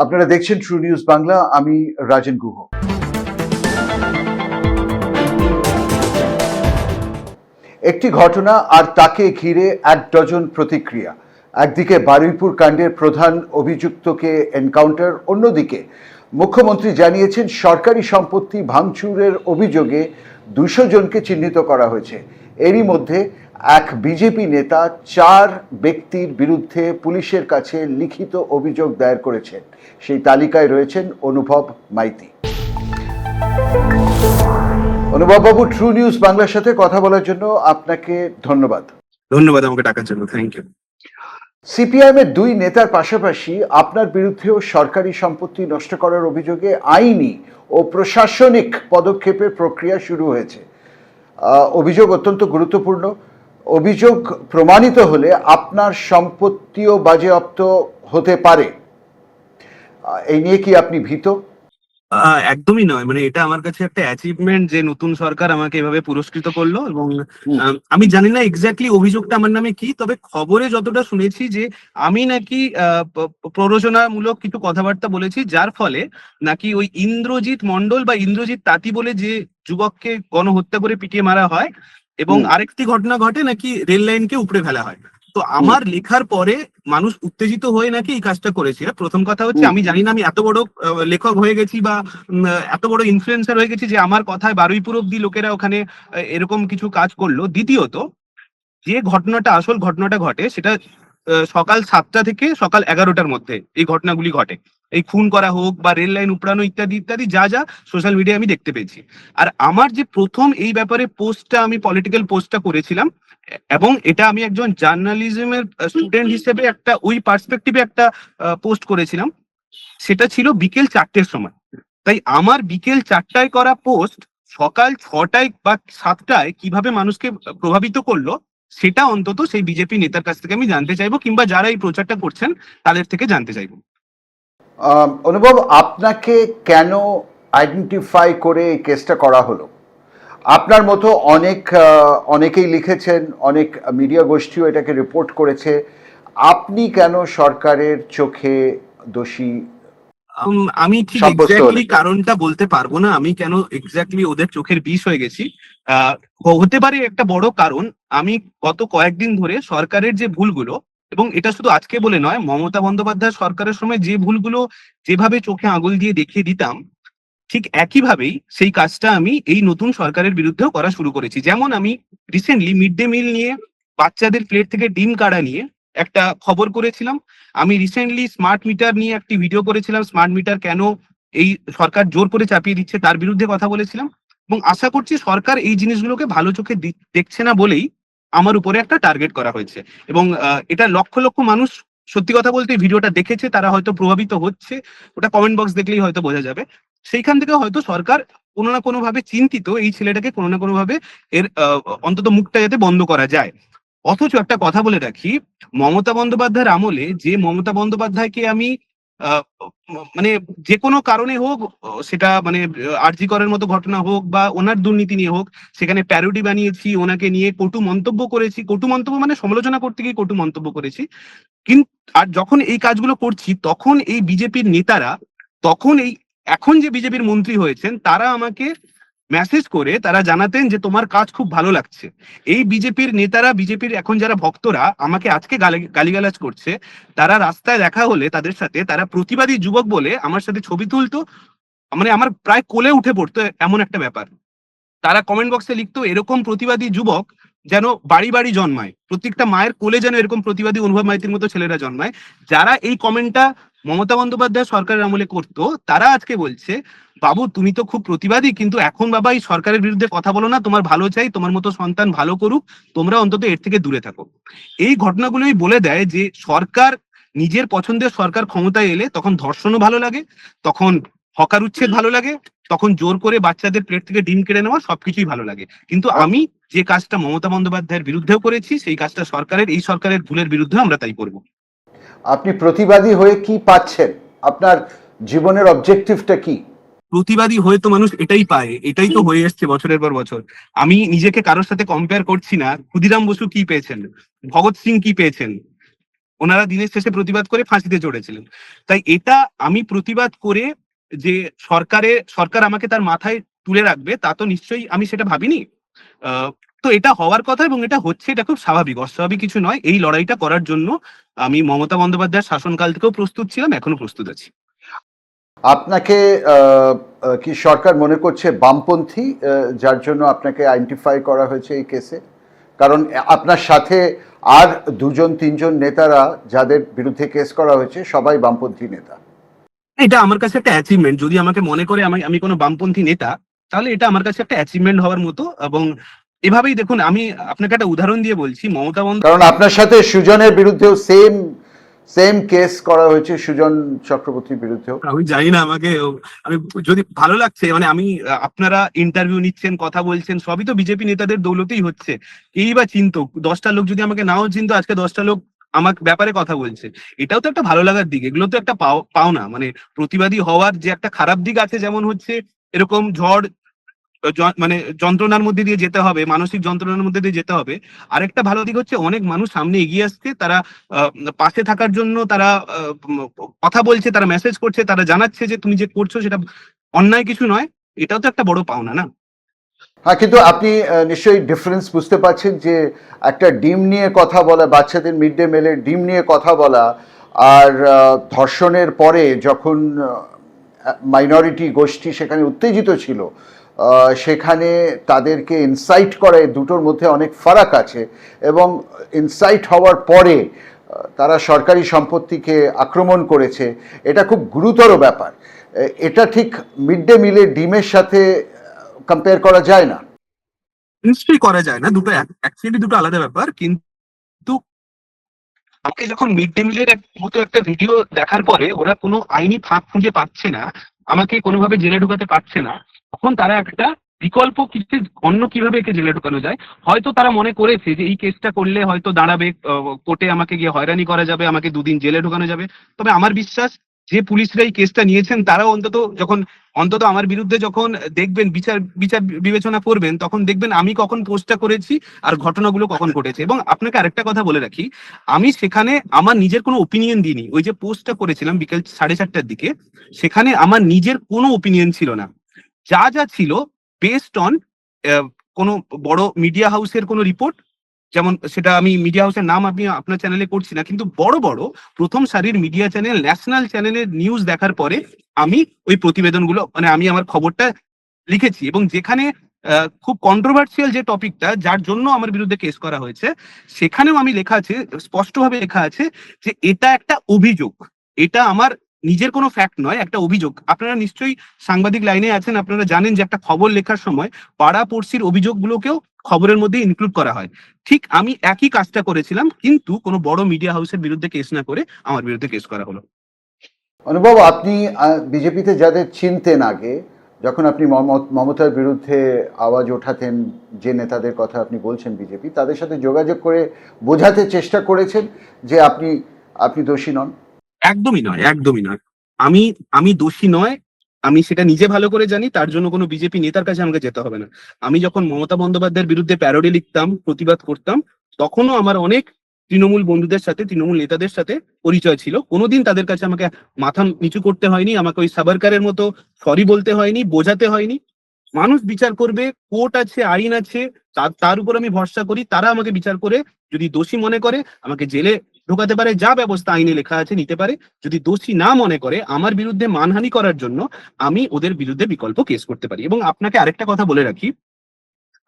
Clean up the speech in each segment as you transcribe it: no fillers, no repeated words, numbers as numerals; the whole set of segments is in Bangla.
আপনারা দেখছেন ট্রু নিউজ বাংলা। আমি রাজেন গুহ। একটি ঘটনা আর তাকে ঘিরে এক ডজন প্রতিক্রিয়া। একদিকে বারুইপুর কাণ্ডের প্রধান অভিযুক্তকে এনকাউন্টার, অন্যদিকে মুখ্যমন্ত্রী জানিয়েছেন সরকারি সম্পত্তি ভাঙচুরের অভিযোগে 200 জনকে চিহ্নিত করা হয়েছে। এরই মধ্যে এক বিজেপি নেতা 4 ব্যক্তির বিরুদ্ধে পুলিশের কাছে লিখিত অভিযোগ দায়ের করেছেন। সেই তালিকায় রয়েছেন অনুভব মাইতি। অনুভব বাবু, ট্রু নিউজ বাংলার সাথে কথা বলার জন্য আপনাকে ধন্যবাদ। ধন্যবাদ আমাকে ডাকার জন্য, থ্যাংক ইউ। সিপিআইএম এর 2 নেতার পাশাপাশি আপনার বিরুদ্ধেও সরকারি সম্পত্তি নষ্ট করার অভিযোগে আইনি ও প্রশাসনিক পদক্ষেপের প্রক্রিয়া শুরু হয়েছে। অভিযোগ অত্যন্ত গুরুত্বপূর্ণ। অভিযোগ প্রমাণিত হলে আপনার সম্পত্তিও বাজেয়াপ্ত হতে পারে। এই নিয়ে কি আপনি ভীত? একদমই নয়, মানে এটা আমার কাছে একটা অ্যাচিভমেন্ট যে নতুন সরকার আমাকে এভাবে পুরস্কৃত করলো। এবং আমি জানি না এক্স্যাক্টলি অভিযোগটা আমার নামে কি, তবে খবরে যতটা শুনেছি যে আমি নাকি প্ররোচনামূলক কিছু কথাবার্তা বলেছি, যার ফলে নাকি ওই ইন্দ্রজিৎ মন্ডল বা ইন্দ্রজিৎ তাঁতি বলে যে যুবককে গণহত্যা করে পিটিয়ে মারা হয়, এবং আরেকটি ঘটনা ঘটে নাকি রেল লাইনকে উপড়ে ফেলা হয়। তো আমার লেখার পরে মানুষ উত্তেজিত হয়ে নাকি এই কাজটা করেছে। প্রথম কথা হচ্ছে, আমি জানি না আমি এত বড় লেখক হয়ে গেছি বা এত বড় ইনফ্লুয়েন্সার হয়ে গেছি যে আমার কথায় বারুইপুর অব্দি লোকেরা ওখানে এরকম কিছু কাজ করলো। দ্বিতীয়ত, যে ঘটনাটা আসল ঘটনাটা ঘটে সেটা সকাল 7টা থেকে সকাল 11টার মধ্যে এই ঘটনাগুলি ঘটে। এই খুন করা হোক বা রেল লাইন উপড়ানো ইত্যাদি ইত্যাদি যা যা সোশ্যাল মিডিয়ায় আমি দেখতে পেয়েছি। আর আমার যে প্রথম এই ব্যাপারে পোস্টটা, আমি পলিটিক্যাল পোস্টটা করেছিলাম, এবং এটা আমি একজন জার্নালিজমের স্টুডেন্ট হিসেবে একটা ওই পার্সপেক্টিভে একটা পোস্ট করেছিলাম, সেটা ছিল বিকেল 4টের সময়। তাই আমার বিকেল 4টায় করা পোস্ট সকাল 6টায় বা 7টায় কিভাবে মানুষকে প্রভাবিত করলো, সেটা অন্তত সেই বিজেপি নেতার কাছ থেকে আমি জানতে চাইবো, কিংবা যারা এই প্রচারটা করছেন তাদের থেকে জানতে চাইবো। অনুভব, আপনাকে কেন আইডেন্টিফাই করে এই কেসটা করা হলো? আপনার মতো অনেকেই লিখেছেন, অনেক মিডিয়া গোষ্ঠীও এটাকে রিপোর্ট করেছে। আপনি কেন সরকারের চোখে দোষী? আমি ঠিক এক্স্যাক্টলি কারণটা বলতে পারবো না, আমি কেন এক্স্যাক্টলি ওদের চোখের বিষ হয়ে গেছি। হতে পারে একটা বড় কারণ, আমি গত কয়েকদিন ধরে সরকারের যে ভুলগুলো, এবং এটা শুধু আজকে বলে নয়, মমতা বন্দ্যোপাধ্যায় সরকারের সময় যে ভুলগুলো যেভাবে চোখে আঙুল দিয়ে দেখিয়ে দিতাম, ঠিক একইভাবেই সেই কাজটা আমি এই নতুন সরকারের বিরুদ্ধেও করা শুরু করেছি। যেমন আমি রিসেন্টলি মিড ডে মিল নিয়ে, বাচ্চাদের প্লেট থেকে ডিম কাড়া নিয়ে একটা খবর করেছিলাম। আমি রিসেন্টলি স্মার্ট মিটার নিয়ে একটি ভিডিও করেছিলাম, স্মার্ট মিটার কেন এই সরকার জোর করে চাপিয়ে দিচ্ছে তার বিরুদ্ধে কথা বলেছিলাম। এবং আশা করছি সরকার এই জিনিসগুলোকে ভালো চোখে দেখছে না বলেই আমার উপরে একটা টার্গেট করা হয়েছে। এবং এটা লক্ষ লক্ষ মানুষ, সত্যি কথা বলতে, ভিডিওটা দেখেছে, তারা হয়তো প্রভাবিত হচ্ছে, ওটা কমেন্ট বক্স দেখলেই হয়তো বোঝা যাবে। সেইখান থেকে হয়তো সরকার কোনো না কোনো ভাবে চিন্তিত, এই ছেলেটাকে কোনো না কোনো ভাবে এর অন্তত মুখটা যাতে বন্ধ করা যায়। অথচ একটা কথা বলে রাখি, মমতা বন্দ্যোপাধ্যায়ের আমলে যে মমতা বন্দ্যোপাধ্যায়কে আমি মানে যে কোনো কারণে হোক, সেটা মানে আরজি করের মতো ঘটনা হোক বা ওনার দুর্নীতি নিয়ে হোক, সেখানে প্যারোডি বানিয়েছি, ওনাকে নিয়ে কটু মন্তব্য করেছি, কটু মন্তব্য মানে সমালোচনা করতে গিয়ে কটু মন্তব্য করেছি। কিন্তু আর যখন এই কাজগুলো করছি, তখন এই বিজেপির নেতারা, তখন এই এখন যে বিজেপির মন্ত্রী হয়েছেন, তারা আমাকে মেসেজ করে তারা জানাতেন যে তোমার কাজ খুব ভালো লাগছে। এই বিজেপির নেতারা, বিজেপির এখন যারা ভক্তরা আমাকে আজকে গালিগালাজ করছে, তারা রাস্তায় দেখা হলে তাদের সাথে, তারা প্রতিবাদী যুবক বলে আমার সাথে ছবি তুলতো, মানে আমার প্রায় কোলে উঠে পড়তো, এমন একটা ব্যাপার। তারা কমেন্ট বক্সে লিখতো, এরকম প্রতিবাদী যুবক যেন বাড়ি বাড়ি জন্মায়, প্রত্যেকটা মায়ের কোলে যেন এরকম প্রতিবাদী অনুভব মাইতির মতো ছেলেরা জন্মায়। যারা এই কমেন্টটা মমতা বন্দ্যোপাধ্যায় সরকারের আমলে করতো, তারা আজকে বলছে, বাবু তুমি তো খুব প্রতিবাদী, কিন্তু এখন বাবা এই সরকারের বিরুদ্ধে কথা বলো না, তোমার ভালো চাই, তোমার মতো সন্তান ভালো করুক, তোমরা অন্তত এর থেকে দূরে থাকো। এই ঘটনাগুলোই বলে দেয় যে সরকার, নিজের পছন্দের সরকার ক্ষমতায় এলে তখন ধর্ষণও ভালো লাগে, তখন হকার উচ্ছেদ ভালো লাগে, তখন জোর করে বাচ্চাদের প্লেট থেকে ডিম কেড়ে নেওয়া, সবকিছুই ভালো লাগে। কিন্তু আমি যে কাজটা মমতা বন্দ্যোপাধ্যায়ের বিরুদ্ধেও করেছি, সেই কাজটা এই সরকারের ভুলের বিরুদ্ধে আমরা তাই করব। আপনি প্রতিবাদী হয়ে কি পাচ্ছেন? আপনার জীবনের অবজেক্টিভটা কি? প্রতিবাদী হয়ে তো মানুষ এটাই পায়, এটাই তো হয়ে এসছে বছরের পর বছর। আমি নিজেকে কারোর সাথে কম্পেয়ার করছি না। ক্ষুদিরাম বসু কি পেয়েছেন, ভগৎ সিং কি পেয়েছেন, ওনারা দিনের শেষে প্রতিবাদ করে ফাঁসিতে চড়েছিলেন। তাই এটা আমি প্রতিবাদ করে যে সরকার আমাকে তার মাথায় তুলে রাখবে, তা তো নিশ্চয়ই আমি সেটা ভাবিনি। তো এটা হওয়ার কথা এবং এটা হচ্ছে, এটা খুব স্বাভাবিক, অস্বাভাবিক কিছু নয়। এই লড়াইটা করার জন্য আমি মমতা বন্দ্যোপাধ্যায়ের শাসনকাল থেকেও প্রস্তুত ছিলাম, এখনো প্রস্তুত আছি। আপনাকে কি সরকার মনে করছে বামপন্থী, যার জন্য আপনাকে আইডেন্টিফাই করা হয়েছে এই কেসে? কারণ আপনার সাথে আর দুজন তিনজন নেতারা যাদের বিরুদ্ধে কেস করা হয়েছে সবাই বামপন্থী নেতা। এটা আমার কাছে একটা অ্যাচিভমেন্ট। যদি আমাকে মনে করে আমি কোনো বামপন্থী নেতা, তাহলে এটা আমার কাছে একটা অ্যাচিভমেন্ট হওয়ার মতো। এবং এভাবেই দেখুন, আমি আপনাকে একটা উদাহরণ দিয়ে বলছি, মমতা কারণ আপনার সাথে সুজনের বিরুদ্ধেও সেম সেম কেস করা হয়েছে, সুজন চক্রবর্তীর বিরুদ্ধেও। আমি জানি না, আমি যদি ভালো লাগছে, মানে আপনারা ইন্টারভিউ নিচ্ছেন, কথা বলছেন, সবই তো বিজেপি নেতাদের দৌলতেই হচ্ছে। এই বা চিনতো 10টা লোক, যদি আমাকে নাও চিনতো, আজকে 10টা লোক আমার ব্যাপারে কথা বলছে। এটাও তো একটা ভালো লাগার দিক, এগুলো তো একটা পাওনা। মানে প্রতিবাদী হওয়ার যে একটা খারাপ দিক আছে, যেমন হচ্ছে এরকম ঝড় মানে যন্ত্রণার মধ্যে দিয়ে যেতে হবে, মানসিক যন্ত্রণার মধ্যে দিয়ে যেতে হবে। আরেকটা ভালো দিক হচ্ছে অনেক মানুষ সামনে এগিয়ে আসছে, তারা পাশে থাকার জন্য তারা কথা বলছে, তারা মেসেজ করছে, তারা জানাচ্ছে যে তুমি যে করছো সেটা অন্যায় কিছু নয়। এটাও তো একটা বড় পাওনা, না? হ্যাঁ, কিন্তু আপনি নিশ্চয়ই ডিফারেন্স বুঝতে পারছেন যে একটা ডিম নিয়ে কথা বলা, বাচ্চাদের মিড ডে মিলের ডিম নিয়ে কথা বলা, আর ধর্ষণের পরে যখন মাইনরিটি গোষ্ঠী সেখানে উত্তেজিত ছিল, সেখানে তাদেরকে ইনসাইট করা, দুটোর মধ্যে অনেক ফারাক আছে। এবং ইনসাইট হওয়ার পরে তারা সরকারি সম্পত্তিকে আক্রমণ করেছে, এটা খুব গুরুতর ব্যাপার। এটা ঠিক মিড ডে মিলের ডিমের সাথে কম্পেয়ার করা যায় না। নিশ্চয়ই করা যায় না, অ্যাকচুয়ালি দুটো আলাদা ব্যাপার। কিন্তু আমাকে যখন মিড ডে মিলের মতো একটা ভিডিও দেখার পরে ওরা কোনো আইনি ফাঁক খুঁজে পাচ্ছে না, আমাকে কোনোভাবে জেলে ঢুকাতে পারছে না, তখন তারা একটা বিকল্প কিছু, অন্য কিভাবে একে জেলে ঢুকানো যায়। হয়তো তারা মনে করেছে যে এই কেসটা করলে হয়তো দাঁড়াবে, কোর্টে আমাকে গিয়ে হয়রানি করা যাবে, আমাকে 2 দিন জেলে ঢুকানো যাবে। তবে আমার বিশ্বাস, যে পুলিশরা এই কেসটা নিয়েছেন, তারাও অন্তত আমার বিরুদ্ধে যখন দেখবেন, বিচার বিচার বিবেচনা করবেন, তখন দেখবেন আমি কখন পোস্টটা করেছি আর ঘটনাগুলো কখন ঘটেছে। এবং আপনাকে আরেকটা কথা বলে রাখি, আমি সেখানে আমার নিজের কোনো ওপিনিয়ন দিইনি। ওই যে পোস্টটা করেছিলাম বিকেল 4:30টার দিকে, সেখানে আমার নিজের কোনো ওপিনিয়ন ছিল না। যা যা ছিল বেসড অন কোনো বড় মিডিয়া হাউসের কোনো রিপোর্ট, যেমন সেটা আমি মিডিয়া হাউসের নাম আমি আপনার চ্যানেলে করছি না, কিন্তু বড় বড় প্রথম সারির মিডিয়া চ্যানেল, ন্যাশনাল চ্যানেলের নিউজ দেখার পরে আমি ওই প্রতিবেদনগুলো, মানে আমি আমার খবরটা লিখেছি। এবং যেখানে খুব কন্ট্রোভার্সিয়াল যে টপিকটা, যার জন্য আমার বিরুদ্ধে কেস করা হয়েছে, সেখানেও আমি লেখা আছে, স্পষ্টভাবে লেখা আছে যে এটা একটা অভিযোগ, এটা আমার নিজের কোনো ফ্যাক্ট নয়, একটা অভিযোগ। আপনারা নিশ্চয়ই সাংবাদিক লাইনে আছেন, আপনারা জানেন যে একটা খবর লেখার সময় পাড়া পড়শির অভিযোগগুলোকেও খবরের মধ্যে ইনক্লুড করা হয়। ঠিক আমি একই কাজটা করেছিলাম, কিন্তু কোনো বড় মিডিয়া হাউসের বিরুদ্ধে কেস না করে আমার বিরুদ্ধে কেস করা হলো। অনুভব, আপনি বিজেপিতে যাদের চিনতেন আগে, যখন আপনি মমতার বিরুদ্ধে আওয়াজ ওঠাতেন, যে নেতাদের কথা আপনি বলছেন বিজেপি, তাদের সাথে যোগাযোগ করে বোঝাতে চেষ্টা করেছেন যে আপনি দোষী নন? একদমই নয়, একদমই নয়। আমি দোষী নয়, আমি সেটা নিজে ভালো করে জানি। তার জন্য কোনো বিজেপি নেতার কাছে আমাকে যেতে হবে না। আমি যখন মমতা বন্দ্যোপাধ্যায়ের বিরুদ্ধে প্যারোডি লিখতাম, প্রতিবাদ করতাম, তখনও আমার অনেক তৃণমূল বন্ধুদের সাথে, তৃণমূল নেতাদের সাথে পরিচয় ছিল। কোনোদিন তাদের কাছে আমাকে মাথা নিচু করতে হয়নি, আমাকে ওই সাবারকারের মতো সরি বলতে হয়নি, বোঝাতে হয়নি। মানুষ বিচার করবে, কোর্ট আছে, আইন আছে, তার উপর আমি ভরসা করি। তারা আমাকে বিচার করে যদি দোষী মনে করে আমাকে জেলে ঢোকাতে পারে, যা ব্যবস্থা আইনে লেখা আছে নিতে পারে। যদি দোষী না মনে করে, আমার বিরুদ্ধে মানহানি করার জন্য আমি ওদের বিরুদ্ধে বিকল্প কেস করতে পারি। এবং আপনাকে আরেকটা কথা বলে রাখি,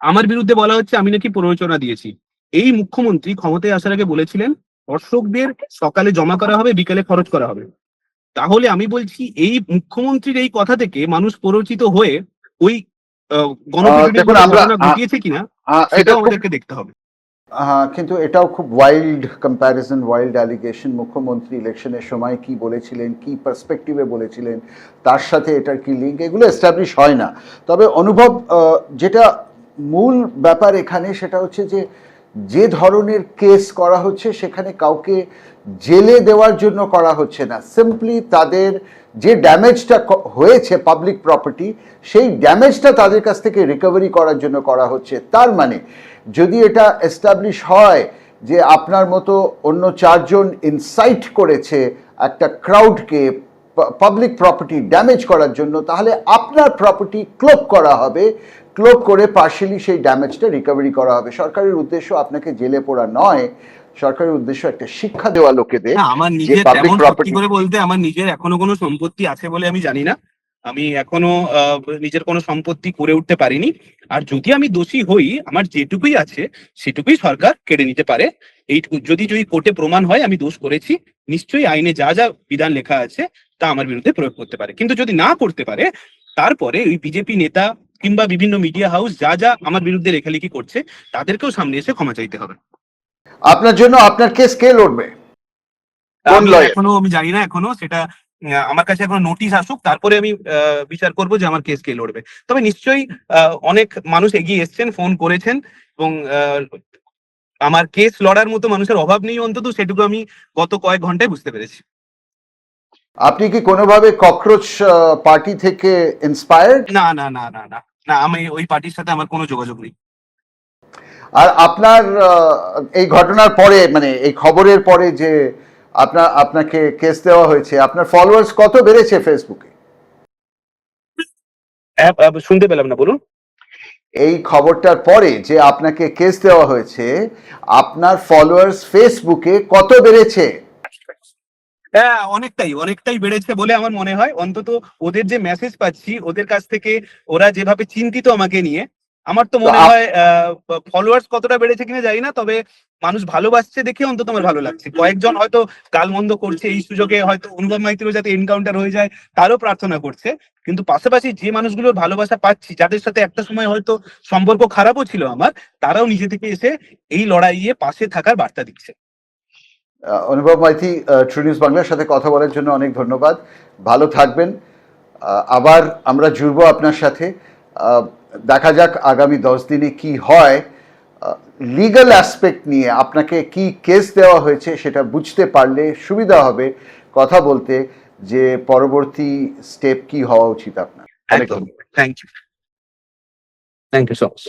আমার বিরুদ্ধে বলা হচ্ছে আমি নাকি প্ররোচনা দিয়েছি। এই মুখ্যমন্ত্রী ক্ষমতায় আসার আগে বলেছিলেন দর্শকদের সকালে জমা করা হবে, বিকেলে খরচ করা হবে। তাহলে আমি বলছি, এই মুখ্যমন্ত্রীর এই কথা থেকে মানুষ প্ররোচিত হয়ে ওই গণপিটুনির ঘটনা ঘটিয়েছে কিনা, সেটাও আমাদেরকে দেখতে হবে। কিন্তু এটাও খুব ওয়াইল্ড কম্প্যারিজন, ওয়াইল্ড অ্যালিগেশন। মুখ্যমন্ত্রী ইলেকশনের সময় কি বলেছিলেন, কি পার্সপেক্টিভে বলেছিলেন, তার সাথে এটার কি লিঙ্ক, এগুলো এস্টাবলিশ হয় না। তবে অনুভব, যেটা মূল ব্যাপার এখানে, সেটা হচ্ছে যে ধরনের কেস করা হচ্ছে, সেখানে কাউকে জেলে দেওয়ার জন্য করা হচ্ছে না। সিম্পলি তাদের যে ড্যামেজটা হয়েছে পাবলিক প্রপার্টি, সেই ড্যামেজটা তাদের কাছ থেকে রিকভারি করার জন্য করা হচ্ছে। তার মানে যদি এটা এস্টাবলিশ হয় যে আপনার মতো অন্য চারজন ইনসাইট করেছে একটা ক্রাউডকে পাবলিক প্রপার্টি ড্যামেজ করার জন্য, তাহলে আপনার প্রপার্টি ক্লোব করা হবে, ক্লোব করে পার্শিয়ালি সেই ড্যামেজটা রিকভারি করা হবে। সরকারের উদ্দেশ্য আপনাকে জেলে পোড়া নয়, সরকারের উদ্দেশ্য একটা শিক্ষা দেওয়া লোকেদের। না, আমার নিজের তেমন সত্যি করে বলতে আমার নিজের এখনো কোনো সম্পত্তি আছে বলে আমি জানি না। আমি এখনো নিজের কোনো সম্পত্তি করে উঠতে পারিনি। আর যদি আমি দোষী হই, আমার যেটুকুই আছে সেটুকুই সরকার কেড়ে নিতে পারে। এই যদি কোর্টে প্রমাণ হয় আমি দোষ করেছি, নিশ্চয়ই আইনে যা যা বিধান লেখা আছে তা আমার বিরুদ্ধে প্রয়োগ করতে পারে। কিন্তু যদি না করতে পারে, তারপরে ওই বিজেপি নেতা কিংবা বিভিন্ন মিডিয়া হাউস যা যা আমার বিরুদ্ধে লেখালেখি করছে তাদেরকেও সামনে এসে ক্ষমা চাইতে হবে। আপনার জন্য আপনার কেস কে লড়বে? এখনো আমি জানি না, এখনো সেটা আমার কাছে এখনো নোটিশ আসুক, তারপরে আমি বিচার করব যে আমার কেস কে লড়বে। তবে নিশ্চয়ই অনেক মানুষ এগিয়ে এসছেন, ফোন করেছেন, এবং আমার কেস লড়ার মতো মানুষের অভাব নেই, অন্তত সেটুকু আমি গত কয়েক ঘন্টায় বুঝতে পেরেছি। আপনি কি কোনোভাবে ককরোচ পার্টি থেকে ইন্সপায়ার্ড? না না না না না না, আমি ওই পার্টির সাথে আমার কোনো যোগাযোগ নেই। আর আপনার এই ঘটনার পরে, মানে এই খবরের পরে যে আপনাকে কেস দেওয়া হয়েছে, আপনার ফলোয়ার্স কত বেড়েছে ফেসবুকে? শুনতে পেলাম না, বলুন। এই খবরটার পরে যে আপনাকে কেস দেওয়া হয়েছে, আপনার ফলোয়ার্স ফেসবুকে কত বেড়েছে? হ্যাঁ, অনেকটাই অনেকটাই বেড়েছে বলে আমার মনে হয়। অন্তত ওদের যে মেসেজ পাচ্ছি ওদের কাছ থেকে, ওরা যেভাবে চিন্তিত আমাকে নিয়ে, আমার তো মনে হয় ফলোয়ার্স কতটা বেড়েছে কিনা জানি না, তবে মানুষ ভালোবাসছে দেখে অন্তত আমার ভালো লাগছে। কয়েকজন হয়তো গালমন্দ করছে, এই সুযোগে হয়তো অনুভব মাইতিরও যাতে এনকাউন্টার হয়ে যায় তারও প্রার্থনা করছে, কিন্তু পাশাপাশি যে মানুষগুলোর ভালোবাসা পাচ্ছি, যাদের সাথে একটা সময় হয়তো সম্পর্ক খারাপও ছিল আমার, তারাও নিজে থেকে এসে এই লড়াইয়ে পাশে থাকার বার্তা দিচ্ছে। অনুভব মাইতি, ট্রু নিউজ বাংলার সাথে কথা বলার জন্য অনেক ধন্যবাদ। ভালো থাকবেন। আবার আমরা জুড়বো আপনার সাথে। দেখা যাক আগামী 10 দিনে কি হয়। লিগ্যাল অ্যাসপেক্ট নিয়ে আপনাকে কি কেস দেওয়া হয়েছে সেটা বুঝতে পারলে সুবিধা হবে কথা বলতে, যে পরবর্তী স্টেপ কি হওয়া উচিত আপনার। Thank you so much.